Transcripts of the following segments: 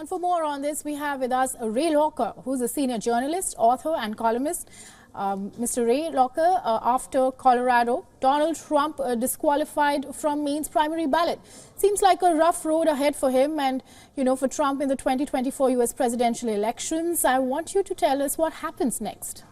And for more on this, we have with us Ray Locker, who's a senior journalist, author and columnist. Mr. Ray Locker, after Colorado, Donald Trump disqualified from Maine's primary ballot. Seems like a rough road ahead for him and, for Trump in the 2024 U.S. presidential elections. I want you to tell us what happens next.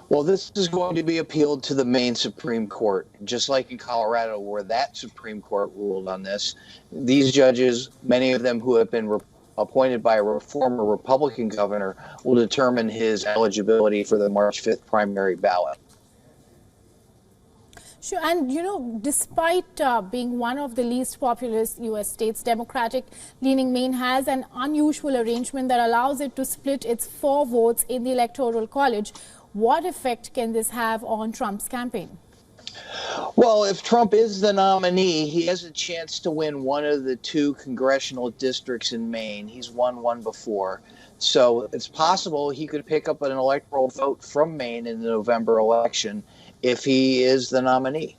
Well, this is going to be appealed to the Maine Supreme Court, just like in Colorado, where that Supreme Court ruled on this. These judges, many of them who have been appointed by a former Republican governor, will determine his eligibility for the March 5th primary ballot. Sure, and despite being one of the least populous U.S. states, Democratic-leaning Maine has an unusual arrangement that allows it to split its 4 votes in the Electoral College. What effect can this have on Trump's campaign? Well, if Trump is the nominee, he has a chance to win one of the 2 congressional districts in Maine. He's won one before. So it's possible he could pick up an electoral vote from Maine in the November election if he is the nominee.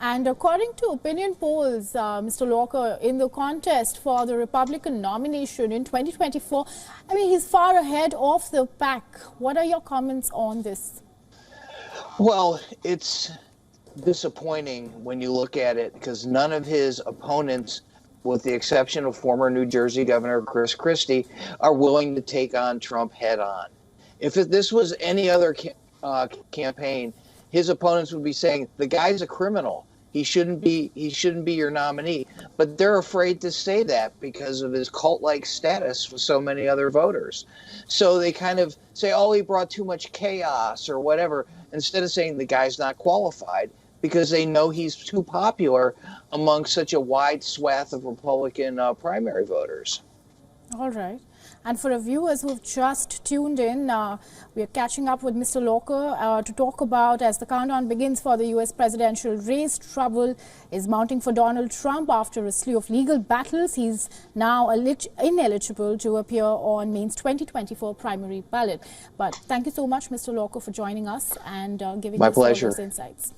And according to opinion polls, Mr. Locker, in the contest for the Republican nomination in 2024, he's far ahead of the pack. What are your comments on this? Well, it's disappointing when you look at it because none of his opponents, with the exception of former New Jersey Governor Chris Christie, are willing to take on Trump head on. If this was any other campaign, his opponents would be saying, the guy's a criminal. He shouldn't be your nominee. But they're afraid to say that because of his cult-like status with so many other voters. So they kind of say, oh, he brought too much chaos or whatever, instead of saying the guy's not qualified, because they know he's too popular among such a wide swath of Republican primary voters. All right. And for our viewers who've just tuned in, we are catching up with Mr. Locker to talk about, as the countdown begins for the U.S. presidential race, trouble is mounting for Donald Trump after a slew of legal battles. He's now ineligible to appear on Maine's 2024 primary ballot. But thank you so much, Mr. Locker, for joining us and giving us all those insights.